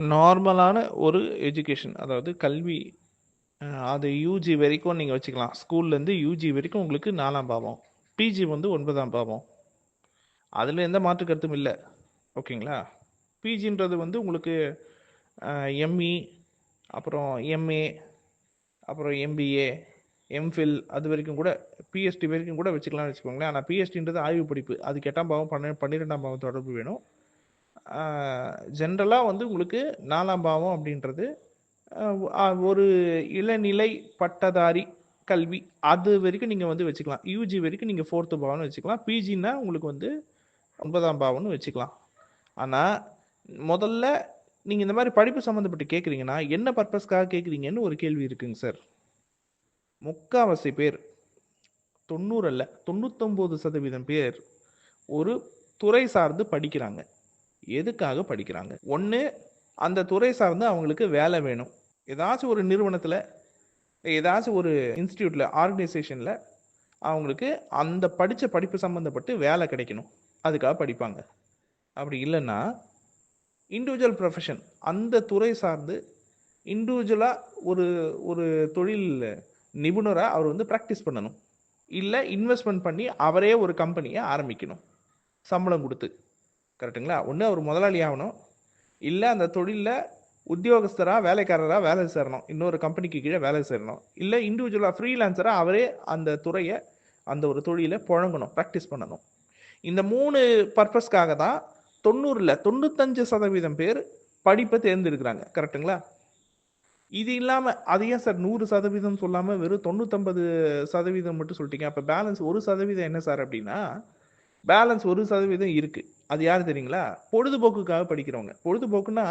நார்மலான ஒரு எஜுகேஷன், அதாவது கல்வி, அது யூஜி வரைக்கும் நீங்கள் வச்சுக்கலாம். ஸ்கூல்லேருந்து யூஜி வரைக்கும் உங்களுக்கு 4ஆம் பாவம், பிஜி வந்து 9ஆம் பாவம். அதில் எந்த மாற்று கருத்தும் இல்லை. ஓகேங்களா? பிஜின்றது வந்து உங்களுக்கு எம்இ, அப்புறம் எம்ஏ, அப்புறம் எம்பிஏ, எம்ஃபில், அது வரைக்கும் கூட, பிஎஸ்டி வரைக்கும் கூட வச்சுக்கலாம்னு வச்சுக்கோங்களேன். ஆனால் பிஎஸ்டின்றது ஆய்வு படிப்பு, அதுக்கு 8ஆம் பாவம் 12ஆம் பாவம் தொடர்பு வேணும். ஜென்ரலாக வந்து உங்களுக்கு 4ஆம் பாவம் அப்படின்றது ஒரு இளநிலை பட்டதாரி கல்வி, அது வரைக்கும் நீங்கள் வந்து வச்சுக்கலாம். யூஜி வரைக்கும் நீங்கள் 4th பாவம்னு வச்சுக்கலாம். பிஜின்னா உங்களுக்கு வந்து 9ஆம் பாவம்னு வச்சுக்கலாம். ஆனால் முதல்ல நீங்கள் இந்த மாதிரி படிப்பு சம்மந்தப்பட்டு கேட்குறீங்கன்னா என்ன பர்பஸ்க்காக கேட்குறீங்கன்னு ஒரு கேள்வி இருக்குங்க சார். முக்காவாசி பேர், 90 அல்ல 99% பேர் ஒரு துறை சார்ந்து படிக்கிறாங்க. எதுக்காக படிக்கிறாங்க? ஒன்று, அந்த துறை சார்ந்து அவங்களுக்கு வேலை வேணும். ஏதாச்சும் ஒரு நிறுவனத்தில், ஏதாச்சும் ஒரு இன்ஸ்டியூட்டில், ஆர்கனைசேஷனில் அவங்களுக்கு அந்த படித்த படிப்பு சம்மந்தப்பட்டு வேலை கிடைக்கணும், அதுக்காக படிப்பாங்க. அப்படி இல்லைன்னா இண்டிவிஜுவல் ப்ரொஃபஷன், அந்த துறை சார்ந்து இண்டிவிஜுவலாக ஒரு ஒரு தொழில் நிபுணராக அவர் வந்து ப்ராக்டிஸ் பண்ணணும். இல்லை இன்வெஸ்ட்மெண்ட் பண்ணி அவரே ஒரு கம்பெனியை ஆரம்பிக்கணும் சம்பளம் கொடுத்து. கரெக்டுங்களா? ஒன்று அவர் முதலாளி ஆகணும், இல்லை அந்த தொழிலில் உத்தியோகஸ்தராக வேலைக்காரராக வேலை சேரணும், இன்னொரு கம்பெனிக்கு கீழே வேலை சேரணும், இல்லை இண்டிவிஜுவலாக ஃப்ரீலான்சராக அவரே அந்த துறையை, அந்த ஒரு தொழிலை புழங்கணும், ப்ராக்டிஸ் பண்ணணும். இந்த 3 பர்பஸ்க்காக தான் 90 95% பேர் படிப்பை தேர்ந்தெடுக்கிறாங்க. கரெக்டுங்களா? இது இல்லாமல் அது ஏன் சார் 100% சொல்லாமல் வெறும் 99% மட்டும் சொல்லிட்டீங்க? அப்போ பேலன்ஸ் 1% என்ன சார் அப்படின்னா, பேலன்ஸ் 1% இருக்குது. அது யார் தெரியுங்களா? பொழுதுபோக்குக்காக படிக்கிறவங்க. பொழுதுபோக்குன்னா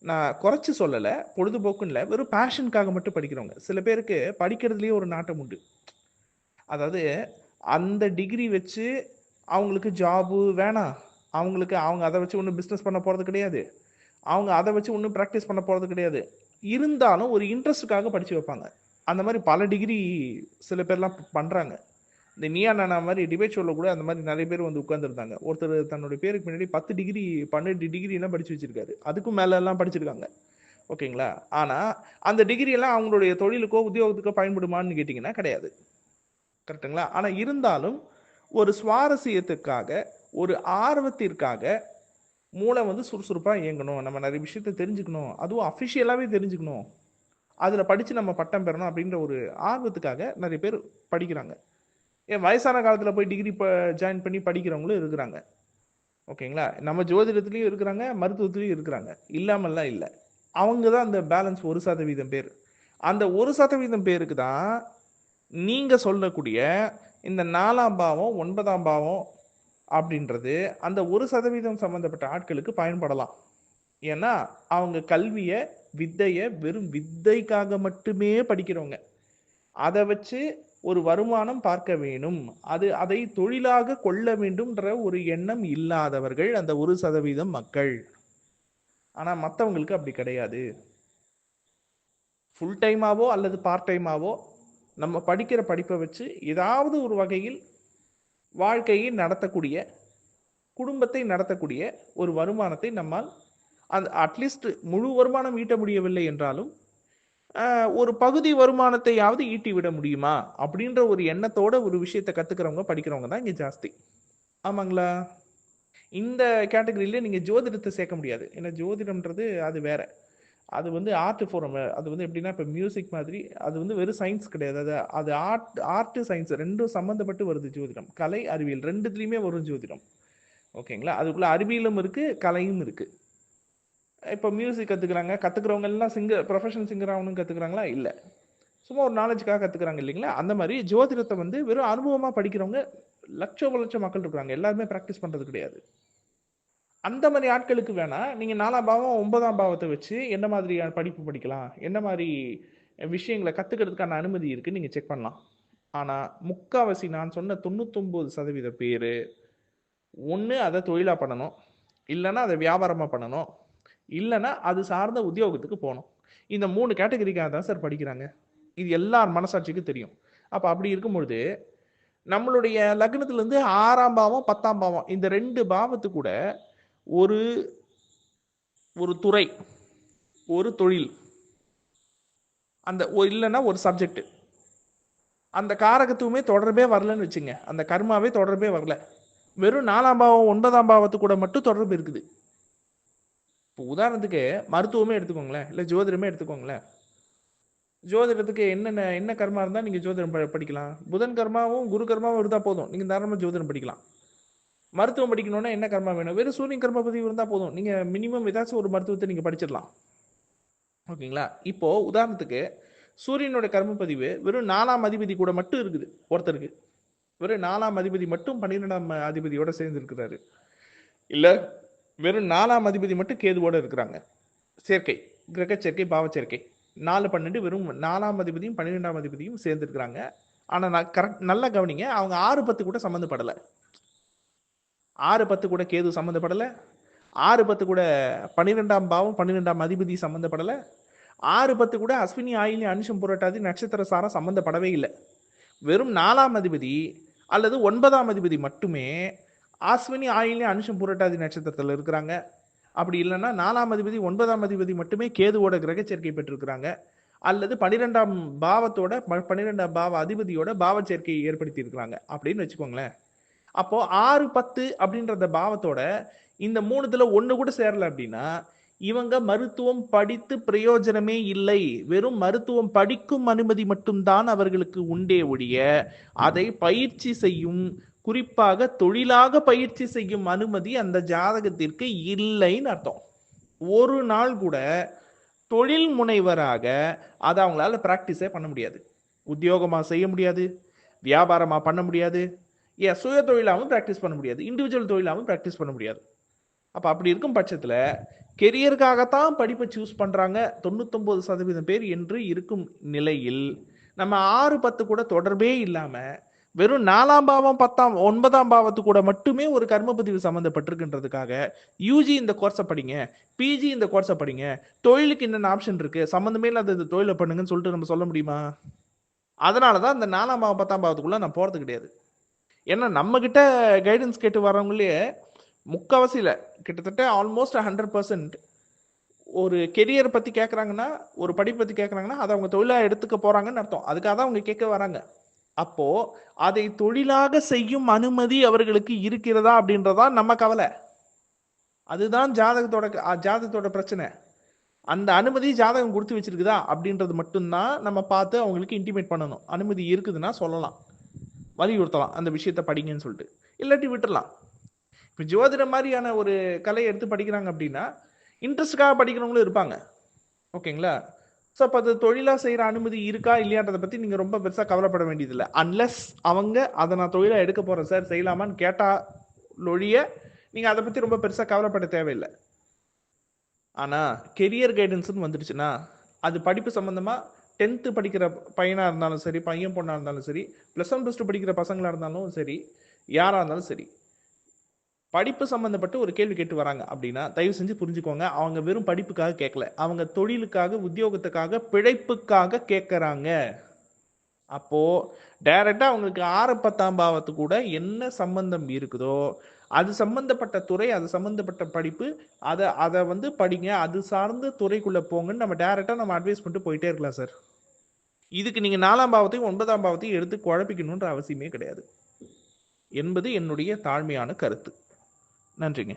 நான் குறைச்சி சொல்லலை, பொழுதுபோக்குன்னு இல்லை, வெறும் பேஷனுக்காக மட்டும் படிக்கிறவங்க. சில பேருக்கு படிக்கிறதுலேயே ஒரு நாட்டம் உண்டு. அதாவது அந்த டிகிரி வச்சு அவங்களுக்கு ஜாபு வேணாம், அவங்களுக்கு அவங்க அதை வச்சு ஒன்றும் பிஸ்னஸ் பண்ண போகிறது கிடையாது, அவங்க அதை வச்சு ஒன்றும் ப்ராக்டிஸ் பண்ண போகிறது கிடையாது. இருந்தாலும் ஒரு இன்ட்ரெஸ்ட்டுக்காக படித்து வைப்பாங்க. அந்த மாதிரி பல டிகிரி சில பேர்லாம் பண்ணுறாங்க. இந்த நீயா நானா மாதிரி டிபேட் ஷோவில் கூட அந்த மாதிரி நிறைய பேர் வந்து உட்காந்துருந்தாங்க. ஒருத்தர் தன்னுடைய பேருக்கு முன்னாடி 10 டிகிரி 12 டிகிரிலாம் படித்து வச்சிருக்காரு, அதுக்கும் மேலெல்லாம் படிச்சிருக்காங்க. ஓகேங்களா? ஆனால் அந்த டிகிரியெல்லாம் அவங்களுடைய தொழிலுக்கோ உத்தியோகத்துக்கோ பயன்படுமான்னு கேட்டிங்கன்னா கிடையாது. கரெக்டுங்களா? ஆனால் இருந்தாலும் ஒரு சுவாரஸ்யத்துக்காக, ஒரு ஆர்வத்திற்காக மூளை வந்து சுறுசுறுப்பாக இயங்கணும், நம்ம நிறைய விஷயத்தை தெரிஞ்சுக்கணும், அதுவும் அஃபிஷியலாகவே தெரிஞ்சுக்கணும், அதில் படித்து நம்ம பட்டம் பெறணும் அப்படின்ற ஒரு ஆர்வத்துக்காக நிறைய பேர் படிக்கிறாங்க. ஏன் வயசான காலத்தில் போய் டிகிரி ஜாயின் பண்ணி படிக்கிறவங்களும் இருக்கிறாங்க. ஓகேங்களா? நம்ம ஜோதிடத்துலேயும் இருக்கிறாங்க, மருத்துவத்துலேயும் இருக்கிறாங்க, இல்லாமல்லாம் இல்லை. அவங்க தான் அந்த பேலன்ஸ் 1% பேர். அந்த 1% பேருக்கு தான் நீங்கள் சொல்லக்கூடிய இந்த 4ஆம் பாவம் 9ஆம் பாவம் அப்படின்றது அந்த 1% சம்மந்தப்பட்ட ஆட்களுக்கு பயன்படலாம். ஏன்னா அவங்க கல்வியை, வித்தையை வெறும் வித்தைக்காக மட்டுமே படிக்கிறவங்க. அதை வச்சு ஒரு வருமானம் பார்க்க வேணும், அதை தொழிலாக கொள்ள வேண்டும்ன்ற ஒரு எண்ணம் இல்லாதவர்கள் அந்த 1% மக்கள். ஆனால் மற்றவங்களுக்கு அப்படி கிடையாது. ஃபுல் டைமாவோ அல்லது பார்ட் டைமாவோ நம்ம படிக்கிற படிப்பை வச்சு ஏதாவது ஒரு வகையில் வாழ்க்கையை நடத்தக்கூடிய, குடும்பத்தை நடத்தக்கூடிய ஒரு வருமானத்தை நம்மால் அந்த அட்லீஸ்ட் முழு வருமானம் ஈட்ட முடியவில்லை என்றாலும் ஒரு பகுதி வருமானத்தையாவது ஈட்டி விட முடியுமா அப்படின்ற ஒரு எண்ணத்தோட ஒரு விஷயத்தை கத்துக்கிறவங்க, படிக்கிறவங்க தான் இங்க ஜாஸ்தி. ஆமாங்களா? இந்த கேட்டகரியில நீங்க ஜோதிடத்தை சேர்க்க முடியாது. ஏன்னா ஜோதிடம்ன்றது அது வேற. அது வந்து ஆர்ட் ஃபார்ம். அது வந்து எப்படின்னா இப்போ மியூசிக் மாதிரி, அது வந்து வெறும் சயின்ஸ் கிடையாது. அது அது ஆர்ட் சயின்ஸ் ரெண்டும் சம்மந்தப்பட்டு வருது ஜோதிடம். கலை அறிவியல் ரெண்டுத்துலையுமே வரும் ஜோதிடம். ஓகேங்களா? அதுக்குள்ள அறிவியலும் இருக்கு, கலையும் இருக்கு. இப்போ மியூசிக் கற்றுக்கிறவங்க எல்லாம் ப்ரொஃபஷனல் சிங்கர் ஆகணும்னு கற்றுக்குறாங்களா? இல்லை, சும்மா ஒரு நாலேஜுக்காக கற்றுக்குறாங்க இல்லைங்களா? அந்த மாதிரி ஜோதிடத்தை வந்து வெறும் அனுபவமாக படிக்கிறவங்க லட்சம் மக்கள் இருக்கிறாங்க, எல்லாருமே ப்ராக்டிஸ் பண்ணுறது கிடையாது. அந்த மாதிரி ஆட்களுக்கு வேணா நீங்கள் 4ஆம் பாவம் 9ஆம் பாவத்தை வச்சு என்ன மாதிரியான படிப்பு படிக்கலாம், என்ன மாதிரி விஷயங்களை கற்றுக்கிறதுக்கான அனுமதி இருக்குன்னு நீங்கள் செக் பண்ணலாம். ஆனால் முக்காவாசி நான் சொன்ன 99% பேர் ஒன்று அதை தொழிலாக பண்ணணும், இல்லைன்னா அதை வியாபாரமாக பண்ணணும், இல்லைன்னா அது சார்ந்த உத்தியோகத்துக்கு போகணும். இந்த 3 கேட்டகரிக்காக தான் சார் படிக்கிறாங்க. இது எல்லார் மனசாட்சிக்கும் தெரியும். அப்போ அப்படி இருக்கும்பொழுது நம்மளுடைய லக்னத்திலேருந்து 6ஆம் பாவம் 10ஆம் பாவம் இந்த 2 பாவத்து கூட ஒரு ஒரு துறை, ஒரு தொழில், அந்த இல்லைன்னா ஒரு சப்ஜெக்ட், அந்த காரகத்துவமே தொடர்பே வரலன்னு வச்சுங்க, அந்த கர்மாவே தொடர்பே வரல, வெறும் 4ஆம் பாவம் 9ஆம் பாவத்து கூட மட்டும் தொடர்பு இருக்குது. இப்போ உதாரணத்துக்கு மருத்துவமே எடுத்துக்கோங்களேன், இல்லை ஜோதிடமே எடுத்துக்கோங்களேன். ஜோதிடத்துக்கு என்ன கர்மா இருந்தால் நீங்கள் ஜோதிடம் படிக்கலாம்? புதன் கர்மாவும் குரு கர்மாவும் இருந்தால் போதும், நீங்கள் தாராளமாக ஜோதிடம் படிக்கலாம். மருத்துவம் படிக்கணும்னா என்ன கர்மா வேணும்? வெறும் சூரியன் கர்ம பதிவு இருந்தால் போதும், நீங்கள் மினிமம் ஏதாச்சும் ஒரு மருத்துவத்தை நீங்கள் படிச்சிடலாம். ஓகேங்களா? இப்போ உதாரணத்துக்கு சூரியனோட கர்ம பதிவு வெறும் 4ஆம் அதிபதி கூட மட்டும் இருக்குது ஒருத்தருக்கு. வெறும் 4ஆம் அதிபதி மட்டும் 12ஆம் அதிபதியோட சேர்ந்து இருக்கிறாரு. இல்லை வெறும் 4ஆம் அதிபதி மட்டும் கேதுவோட இருக்கிறாங்க. சேர்க்கை, கிரக சேர்க்கை, பாவ சேர்க்கை 4-12 வெறும் 4ஆம் அதிபதியும் 12ஆம் அதிபதியும் சேர்ந்து இருக்கிறாங்க. ஆனால் நான் கரெக்ட் நல்லா கவனிங்க, அவங்க 6-10 கூட சம்மந்தப்படலை. 6-10 கூட கேது சம்மந்தப்படலை. 6-10 கூட 12ஆம் பாவம் 12ஆம் அதிபதி சம்மந்தப்படலை. 6-10 கூட அஸ்வினி ஆயிலி அனுஷம் புரட்டாதி நட்சத்திர சாரம் சம்மந்தப்படவே இல்லை. வெறும் 4ஆம் அதிபதி அல்லது 9ஆம் அதிபதி மட்டுமே அஸ்வினி ஆயிலி அனுஷம் புரட்டாதி நட்சத்திரத்தில் இருக்கிறாங்க. அப்படி இல்லைன்னா 4ஆம் அதிபதி 9ஆம் அதிபதி மட்டுமே கேதுவோட கிரக சேர்க்கை பெற்றிருக்கிறாங்க, அல்லது 12ஆம் பாவத்தோட 12ஆம் பாவ அதிபதியோட பாவ சேர்க்கையை ஏற்படுத்தி இருக்கிறாங்க அப்படின்னு வச்சுக்கோங்களேன். அப்போ 6-10 அப்படின்ற பாவத்தோட இந்த 3த்துல ஒண்ணு கூட சேரல அப்படின்னா இவங்க மருத்துவம் படித்து பிரயோஜனமே இல்லை. வெறும் மருத்துவம் படிக்கும் அனுமதி மட்டும்தான் அவர்களுக்கு உண்டே ஒழிய அதை பயிற்சி செய்யும், குறிப்பாக தொழிலாக பயிற்சி செய்யும் அனுமதி அந்த ஜாதகத்திற்கு இல்லைன்னு அர்த்தம். ஒரு நாள் கூட தொழில் முனைவராக அதை அவங்களால பிராக்டிஸே பண்ண முடியாது. உத்தியோகமா செய்ய முடியாது, வியாபாரமா பண்ண முடியாது, சுய தொழிலாகவும் பிராக்டிஸ் பண்ண முடியாது, இண்டிவிஜுவல் தொழிலாகவும் பிராக்டிஸ் பண்ண முடியாது. அப்போ அப்படி இருக்கும் பட்சத்தில் கெரியருக்காகத்தான் படிப்பை சூஸ் பண்ணுறாங்க 99% பேர் என்று இருக்கும் நிலையில் நம்ம 6-10 கூட தொடர்பே இல்லாமல் வெறும் 4ஆம் பாவம் 9ஆம் பாவத்து கூட மட்டுமே ஒரு கர்ம பதிவு சம்மந்தப்பட்டிருக்குன்றதுக்காக யூஜி இந்த கோர்ஸை படிங்க, பிஜி இந்த கோர்ஸை படிங்க, தொழிலுக்கு என்னென்ன ஆப்ஷன் இருக்கு, சம்மந்தமே இல்லாத இந்த தொழிலை பண்ணுங்கன்னு சொல்லிட்டு நம்ம சொல்ல முடியுமா? அதனால தான் இந்த 4ஆம் பாவம் 10ஆம் பாவத்துக்குள்ள நான் போகிறது கிடையாது. ஏன்னா நம்ம கிட்ட கைடன்ஸ் கேட்டு வரவங்களே முக்கால்வாசியில் கிட்டத்தட்ட ஆல்மோஸ்ட் 100% ஒரு கெரியர் பற்றி கேட்குறாங்கன்னா, ஒரு படிப்பு பற்றி கேட்குறாங்கன்னா அதை அவங்க தொழிலாக எடுத்துக்க போகிறாங்கன்னு அர்த்தம். அதுக்காக தான் அவங்க கேட்க வராங்க. அப்போ அதை தொழிலாக செய்யும் அனுமதி அவர்களுக்கு இருக்கிறதா அப்படின்றதா நம்ம கவலை. அதுதான் ஜாதகத்தோட பிரச்சனை. அந்த அனுமதி ஜாதகம் கொடுத்து வச்சிருக்குதா அப்படின்றது மட்டும்தான் நம்ம பார்த்து அவங்களுக்கு இன்டிமேட் பண்ணணும். அனுமதி இருக்குதுன்னா சொல்லலாம், வலியுறுத்தலாம் அந்த விஷயத்த படிங்கன்னு சொல்லிட்டு, இல்லாட்டி விட்டுடலாம். இப்போ ஜோதிடம் மாதிரியான ஒரு கலையை எடுத்து படிக்கிறாங்க அப்படின்னா இன்ட்ரெஸ்டுக்காக படிக்கிறவங்களும் இருப்பாங்க. ஓகேங்களா? ஸோ அப்போ அது தொழிலாக செய்கிற அனுமதி இருக்கா இல்லையான்றதை பற்றி நீங்கள் ரொம்ப பெருசாக கவலைப்பட வேண்டியதில்லை. அன்லெஸ் அவங்க அதை நான் தொழிலாக எடுக்க போகிறேன் சார் செய்யலாமான்னு கேட்டால் ஒழிய நீங்கள் அதை பற்றி ரொம்ப பெருசாக கவலைப்பட தேவையில்லை. ஆனால் கெரியர் கைடன்ஸ்னு வந்துடுச்சுன்னா அது படிப்பு சம்மந்தமாக 10th படிக்கிற பையனாக இருந்தாலும் சரி, பையன் பொண்ணாக இருந்தாலும் சரி, +1 +2 படிக்கிற பசங்களாக இருந்தாலும் சரி, யாராக இருந்தாலும் சரி, படிப்பு சம்பந்தப்பட்டு ஒரு கேள்வி கேட்டு வராங்க அப்படின்னா தயவு செஞ்சு புரிஞ்சுக்கோங்க, அவங்க வெறும் படிப்புக்காக கேட்கல, அவங்க தொழிலுக்காக, உத்தியோகத்துக்காக, பிழைப்புக்காக கேட்கறாங்க. அப்போ டைரக்டா அவங்களுக்கு 6-10ஆம் பாவத்து கூட என்ன சம்பந்தம் இருக்குதோ அது சம்பந்தப்பட்ட துறை, அது சம்பந்தப்பட்ட படிப்பு, அதை வந்து படிங்க, அது சார்ந்த துறைக்குள்ள போங்கன்னு நம்ம டைரக்டா நம்ம அட்வைஸ் பண்ணிட்டு போயிட்டே இருக்கலாம் சார். இதுக்கு நீங்க 4ஆம் பாவத்தையும் 9ஆம் பாவத்தையும் எடுத்து குழப்பிக்கணுன்ற அவசியமே கிடையாது என்பது என்னுடைய தாழ்மையான கருத்து. நன்றிங்க.